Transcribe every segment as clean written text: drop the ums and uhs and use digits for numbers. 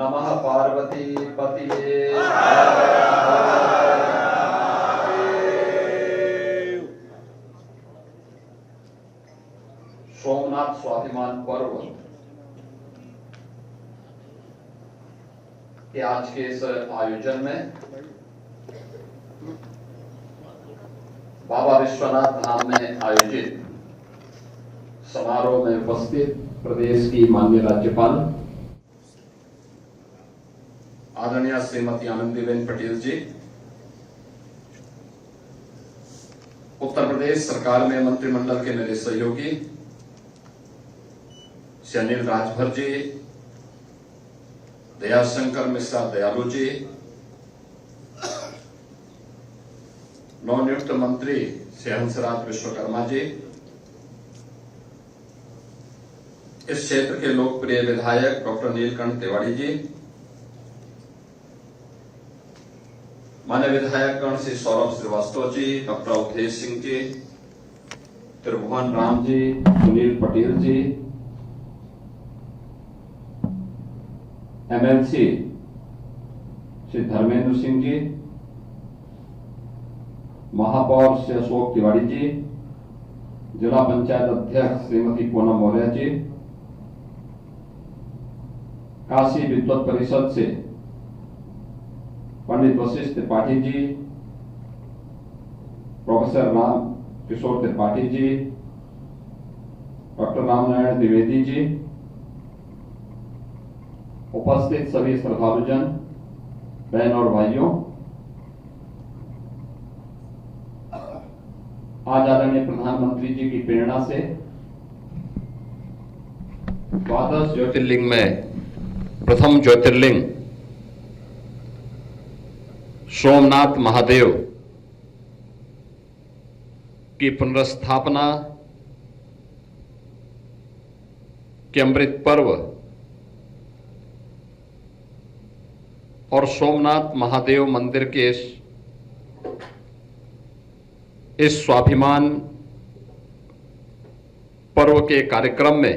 नमः पार्वती पतिये सोमनाथ स्वाभिमान पर्व के आज के इस आयोजन में बाबा विश्वनाथ धाम में आयोजित समारोह में उपस्थित प्रदेश की माननीय राज्यपाल आदरणीय श्रीमती आनंदीबेन पटेल जी, उत्तर प्रदेश सरकार में मंत्रिमंडल के मेरे सहयोगी श्री अनिल राजभर जी, दयाशंकर मिश्रा दयालु जी, नवनियुक्त मंत्री श्री हंसराज विश्वकर्मा जी, इस क्षेत्र के लोकप्रिय विधायक डॉक्टर नीलकंठ तिवारी जी, मान्य विधायकगण श्री सौरभ श्रीवास्तव जी, डॉक्टर अवधेश सिंह जी, त्रिभुवन राम जी, सुनील पटेल जी, एमएलसी श्री धर्मेंद्र सिंह जी, महापौर श्री अशोक तिवारी जी, जिला पंचायत अध्यक्ष श्रीमती पूनम मौर्य जी, काशी विद्वत परिषद से पंडित वशिष्ठ त्रिपाठी जी, प्रोफेसर राम किशोर त्रिपाठी जी, डॉक्टर रामनारायण द्विवेदी जी, उपस्थित सभी श्रद्धालुजन, बहन और भाइयों, आज आदरणीय प्रधानमंत्री जी की प्रेरणा से द्वादश ज्योतिर्लिंग में प्रथम ज्योतिर्लिंग सोमनाथ महादेव की पुनर्स्थापना के अमृत पर्व और सोमनाथ महादेव मंदिर के इस स्वाभिमान पर्व के कार्यक्रम में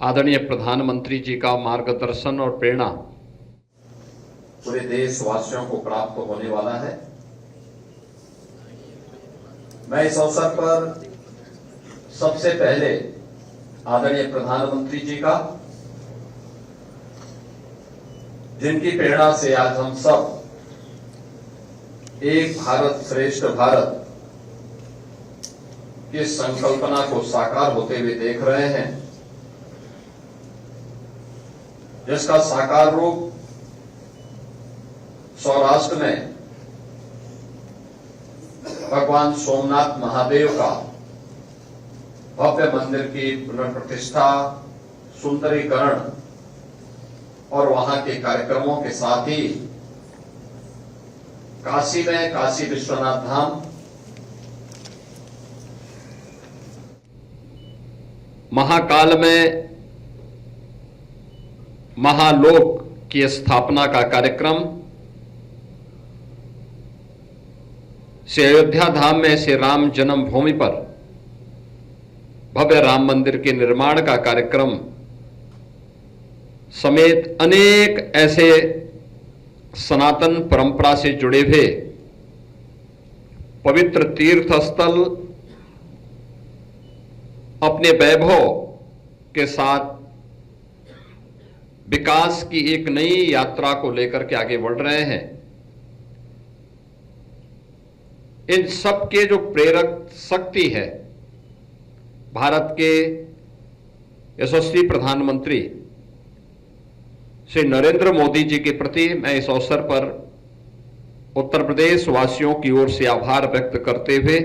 आदरणीय प्रधानमंत्री जी का मार्गदर्शन और प्रेरणा पूरे देशवासियों को प्राप्त होने वाला है। मैं इस अवसर पर सबसे पहले आदरणीय प्रधानमंत्री जी का, जिनकी प्रेरणा से आज हम सब एक भारत श्रेष्ठ भारत की संकल्पना को साकार होते हुए देख रहे हैं, जिसका साकार रूप सौराष्ट्र में भगवान सोमनाथ महादेव का भव्य मंदिर की पुनर्प्रतिष्ठा, सुंदरीकरण और वहां के कार्यक्रमों के साथ ही काशी में काशी विश्वनाथ धाम, महाकाल में महालोक की स्थापना का कार्यक्रम, श्री अयोध्या धाम में श्री राम जन्मभूमि पर भव्य राम मंदिर के निर्माण का कार्यक्रम समेत अनेक ऐसे सनातन परंपरा से जुड़े हुए पवित्र तीर्थ स्थल अपने वैभव के साथ विकास की एक नई यात्रा को लेकर के आगे बढ़ रहे हैं। इन सब के जो प्रेरक शक्ति है, भारत के यशस्वी प्रधानमंत्री श्री नरेंद्र मोदी जी के प्रति मैं इस अवसर पर उत्तर प्रदेश वासियों की ओर से आभार व्यक्त करते हुए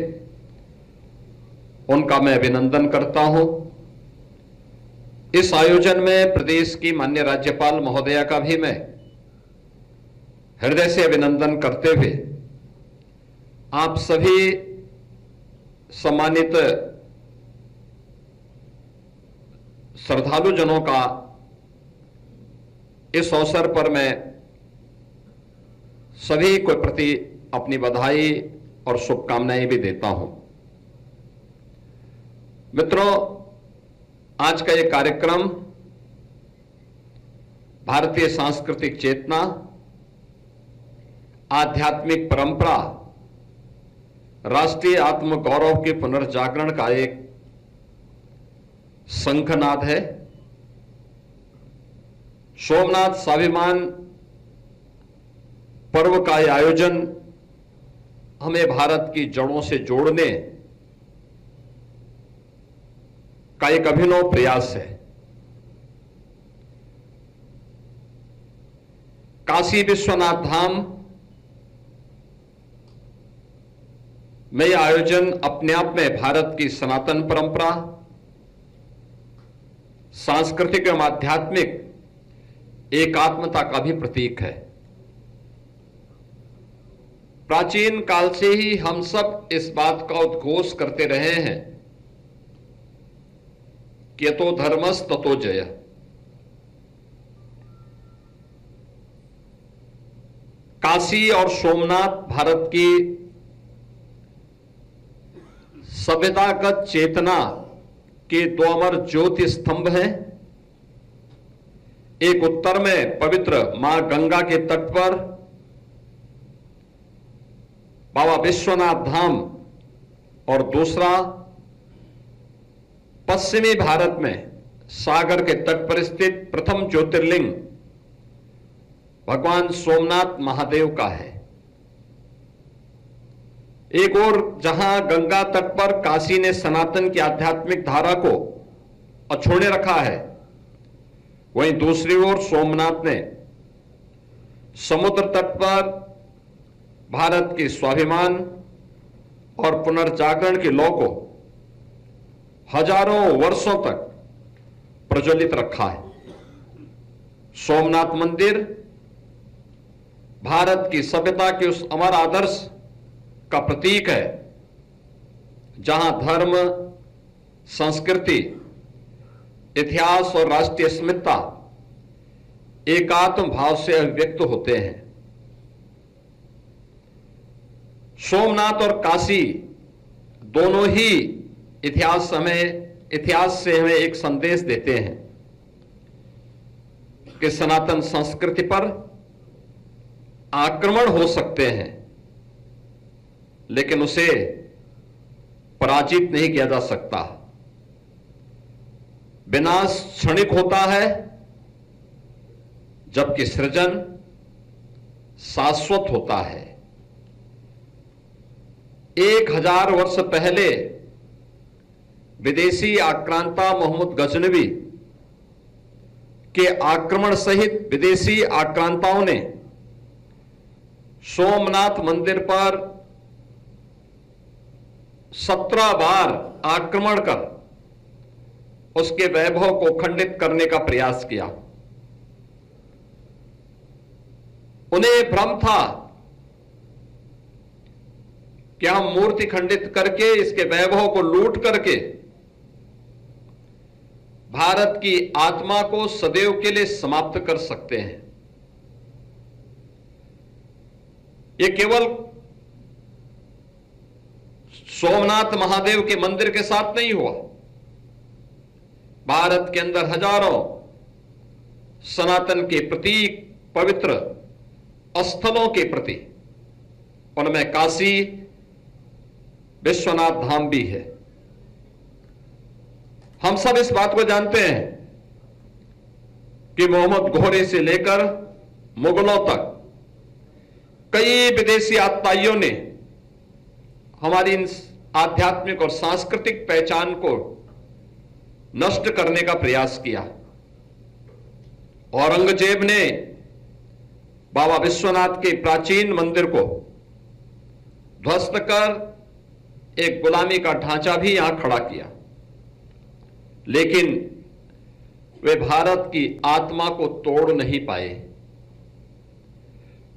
उनका मैं अभिनंदन करता हूं। इस आयोजन में प्रदेश की माननीय राज्यपाल महोदया का भी मैं हृदय से अभिनंदन करते हुए आप सभी सम्मानित श्रद्धालु जनों का इस अवसर पर मैं सभी को प्रति अपनी बधाई और शुभकामनाएं भी देता हूं। मित्रों, आज का ये कार्यक्रम भारतीय सांस्कृतिक चेतना, आध्यात्मिक परंपरा, राष्ट्रीय आत्मगौरव के पुनर्जागरण का एक शंखनाद है। सोमनाथ स्वाभिमान पर्व का यह आयोजन हमें भारत की जड़ों से जोड़ने का एक अभिनव प्रयास है। काशी विश्वनाथ धाम में यह आयोजन अपने आप में भारत की सनातन परंपरा, सांस्कृतिक एवं आध्यात्मिक एकात्मता का भी प्रतीक है। प्राचीन काल से ही हम सब इस बात का उद्घोष करते रहे हैं कि यतो धर्मस् ततो जय। काशी और सोमनाथ भारत की सभ्यतागत चेतना के दो अमर ज्योति स्तंभ हैं। एक उत्तर में पवित्र मां गंगा के तट पर बाबा विश्वनाथ धाम और दूसरा पश्चिमी भारत में सागर के तट पर स्थित प्रथम ज्योतिर्लिंग भगवान सोमनाथ महादेव का है। एक और जहां गंगा तट पर काशी ने सनातन की आध्यात्मिक धारा को अछोड़े रखा है, वहीं दूसरी ओर सोमनाथ ने समुद्र तट पर भारत के स्वाभिमान और पुनर्जागरण की लौ को हजारों वर्षों तक प्रज्वलित रखा है। सोमनाथ मंदिर भारत की सभ्यता के उस अमर आदर्श का प्रतीक है जहां धर्म, संस्कृति, इतिहास और राष्ट्रीय अस्मिता एकात्म भाव से अभिव्यक्त होते हैं। सोमनाथ और काशी दोनों ही इतिहास से हमें एक संदेश देते हैं कि सनातन संस्कृति पर आक्रमण हो सकते हैं, लेकिन उसे पराजित नहीं किया जा सकता। विनाश क्षणिक होता है, जबकि सृजन शाश्वत होता है। 1000 वर्ष पहले विदेशी आक्रांता मोहम्मद गजनवी के आक्रमण सहित विदेशी आक्रांताओं ने सोमनाथ मंदिर पर 17 बार आक्रमण कर उसके वैभव को खंडित करने का प्रयास किया। उन्हें भ्रम था कि हम मूर्ति खंडित करके इसके वैभव को लूट करके भारत की आत्मा को सदैव के लिए समाप्त कर सकते हैं। यह केवल सोमनाथ महादेव के मंदिर के साथ नहीं हुआ। भारत के अंदर हजारों सनातन के प्रतीक, पवित्र स्थलों के प्रति, उनमें काशी विश्वनाथ धाम भी है। हम सब इस बात को जानते हैं कि मोहम्मद घोरी से लेकर मुगलों तक कई विदेशी आतताइयों ने हमारी इन आध्यात्मिक और सांस्कृतिक पहचान को नष्ट करने का प्रयास किया। औरंगजेब ने बाबा विश्वनाथ के प्राचीन मंदिर को ध्वस्त कर एक गुलामी का ढांचा भी यहां खड़ा किया, लेकिन वे भारत की आत्मा को तोड़ नहीं पाए।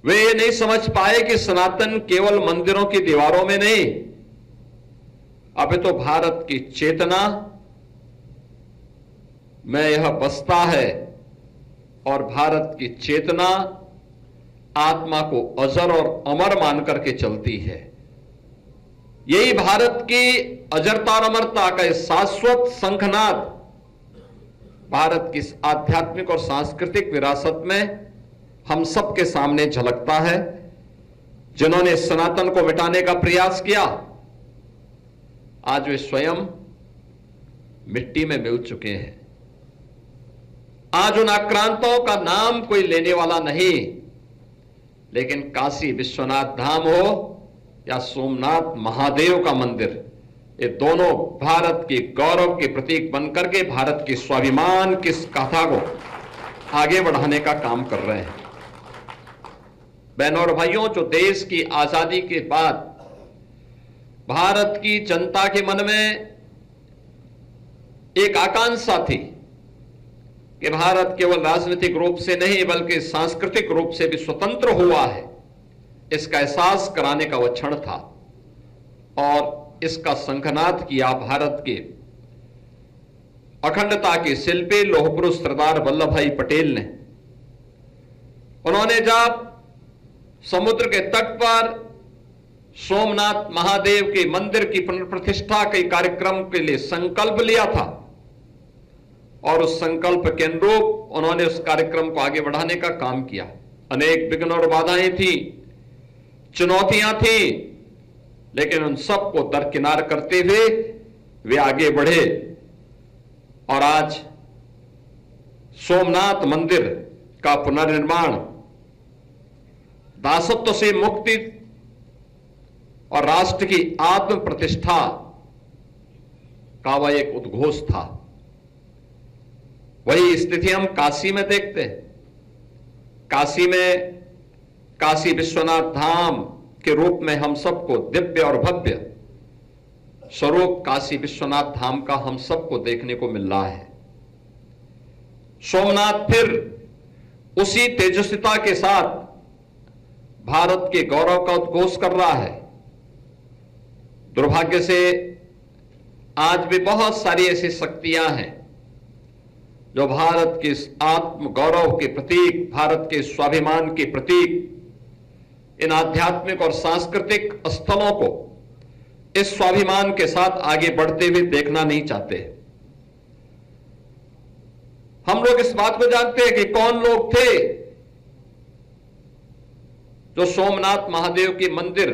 वे ये नहीं समझ पाए कि सनातन केवल मंदिरों की दीवारों में नहीं, अब तो भारत की चेतना में यह बसता है और भारत की चेतना आत्मा को अजर और अमर मान करके चलती है। यही भारत की अजरता और अमरता का शाश्वत शंखनाद भारत की इस आध्यात्मिक और सांस्कृतिक विरासत में हम सबके सामने झलकता है। जिन्होंने सनातन को मिटाने का प्रयास किया, आज वे स्वयं मिट्टी में मिल चुके हैं। आज उन आक्रांताओं का नाम कोई लेने वाला नहीं, लेकिन काशी विश्वनाथ धाम हो या सोमनाथ महादेव का मंदिर, ये दोनों भारत के गौरव के प्रतीक बनकर के भारत के स्वाभिमान की इस गाथा को आगे बढ़ाने का काम कर रहे हैं। बहनों और भाइयों, जो देश की आजादी के बाद भारत की जनता के मन में एक आकांक्षा थी कि भारत केवल राजनीतिक रूप से नहीं बल्कि सांस्कृतिक रूप से भी स्वतंत्र हुआ है, इसका एहसास कराने का वह क्षण था और इसका शंखनाद किया भारत के अखंडता के शिल्पी लौह पुरुष सरदार वल्लभ भाई पटेल ने। उन्होंने जब समुद्र के तट पर सोमनाथ महादेव के मंदिर की पुनर्प्रतिष्ठा के कार्यक्रम के लिए संकल्प लिया था और उस संकल्प के अनुरूप उन्होंने उस कार्यक्रम को आगे बढ़ाने का काम किया। अनेक विघ्न और बाधाएं थी, चुनौतियां थी, लेकिन उन सबको दरकिनार करते हुए वे आगे बढ़े और आज सोमनाथ मंदिर का पुनर्निर्माण, दासत्व से मुक्ति और राष्ट्र की आत्म प्रतिष्ठा का वह एक उद्घोष था। वही स्थिति हम काशी में देखते हैं। काशी में काशी विश्वनाथ धाम के रूप में हम सबको दिव्य और भव्य स्वरूप काशी विश्वनाथ धाम का हम सबको देखने को मिल रहा है। सोमनाथ फिर उसी तेजस्विता के साथ भारत के गौरव का उद्घोष कर रहा है। दुर्भाग्य से आज भी बहुत सारी ऐसी शक्तियां हैं जो भारत के आत्म गौरव के प्रतीक, भारत के स्वाभिमान के प्रतीक, इन आध्यात्मिक और सांस्कृतिक स्थलों को इस स्वाभिमान के साथ आगे बढ़ते हुए देखना नहीं चाहते। हम लोग इस बात को जानते हैं कि कौन लोग थे जो सोमनाथ महादेव के मंदिर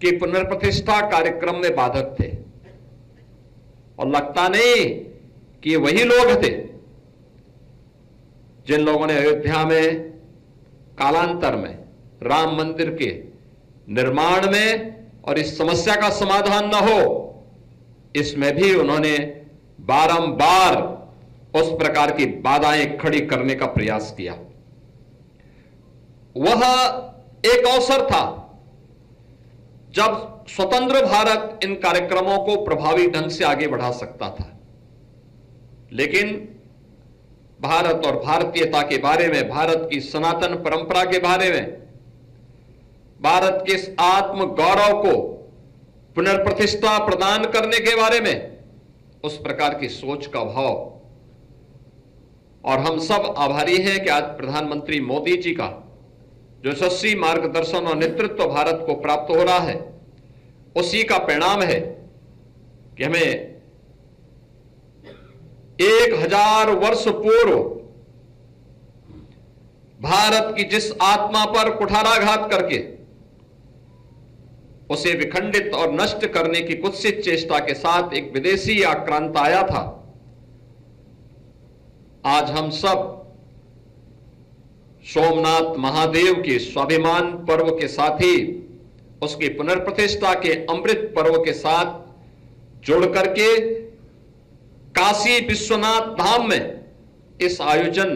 की पुनर्प्रतिष्ठा कार्यक्रम में बाधक थे, और लगता नहीं कि ये वही लोग थे जिन लोगों ने अयोध्या में कालांतर में राम मंदिर के निर्माण में और इस समस्या का समाधान न हो, इसमें भी उन्होंने बारंबार उस प्रकार की बाधाएं खड़ी करने का प्रयास किया। वह एक अवसर था जब स्वतंत्र भारत इन कार्यक्रमों को प्रभावी ढंग से आगे बढ़ा सकता था, लेकिन भारत और भारतीयता के बारे में, भारत की सनातन परंपरा के बारे में, भारत के इस आत्म गौरव को पुनर्प्रतिष्ठा प्रदान करने के बारे में उस प्रकार की सोच का अभाव। और हम सब आभारी हैं कि आज प्रधानमंत्री मोदी जी का जो यशस्वी मार्गदर्शन और नेतृत्व भारत को प्राप्त हो रहा है, उसी का परिणाम है कि हमें 1000 वर्ष पूर्व भारत की जिस आत्मा पर कुठाराघात करके उसे विखंडित और नष्ट करने की कुत्सित चेष्टा के साथ एक विदेशी आक्रांत आया था, आज हम सब सोमनाथ महादेव के स्वाभिमान पर्व के साथ ही उसकी पुनर्प्रतिष्ठा के अमृत पर्व के साथ जुड़ करके काशी विश्वनाथ धाम में इस आयोजन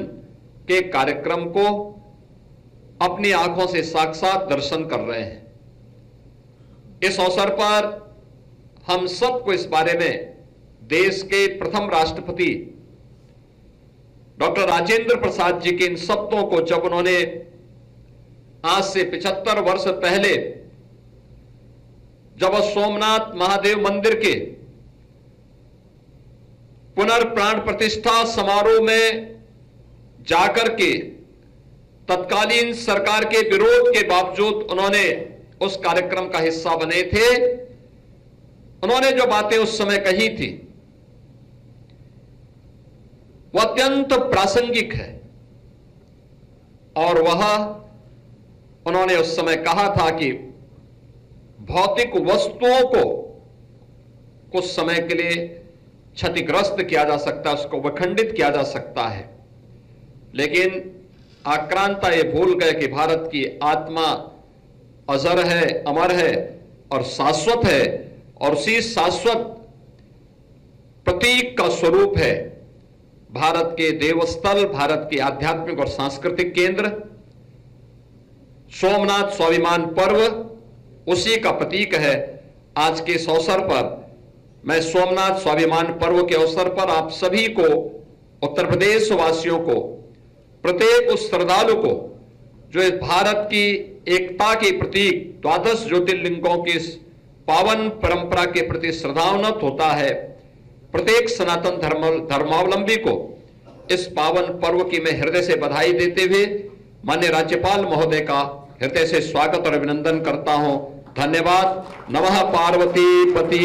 के कार्यक्रम को अपनी आंखों से साक्षात दर्शन कर रहे हैं। इस अवसर पर हम सबको इस बारे में देश के प्रथम राष्ट्रपति डॉक्टर राजेंद्र प्रसाद जी के इन शब्दों को जब उन्होंने आज से 75 वर्ष पहले जब सोमनाथ महादेव मंदिर के पुनर्प्राण प्रतिष्ठा समारोह में जाकर के तत्कालीन सरकार के विरोध के बावजूद उन्होंने उस कार्यक्रम का हिस्सा बने थे, उन्होंने जो बातें उस समय कही थी वह अत्यंत प्रासंगिक है। और वह उन्होंने उस समय कहा था कि भौतिक वस्तुओं को कुछ समय के लिए क्षतिग्रस्त किया जा सकता है, उसको विखंडित किया जा सकता है, लेकिन आक्रांता ये भूल गए कि भारत की आत्मा अजर है, अमर है और शाश्वत है, और उसी शाश्वत प्रतीक का स्वरूप है भारत के देवस्थल, भारत के आध्यात्मिक और सांस्कृतिक केंद्र सोमनाथ स्वाभिमान पर्व, उसी का प्रतीक है। आज के इस अवसर पर मैं सोमनाथ स्वाभिमान पर्व के अवसर पर आप सभी को, उत्तर प्रदेश वासियों को, प्रत्येक उस श्रद्धालु को जो इस भारत की एकता के प्रतीक द्वादश ज्योतिर्लिंगों की इस पावन परंपरा के प्रति श्रद्धान्वित होता है, प्रत्येक सनातन धर्मावलंबी को इस पावन पर्व की मैं हृदय से बधाई देते हुए माननीय राज्यपाल महोदय का हृदय से स्वागत और अभिनंदन करता हूं। धन्यवाद। नमः पार्वती पति।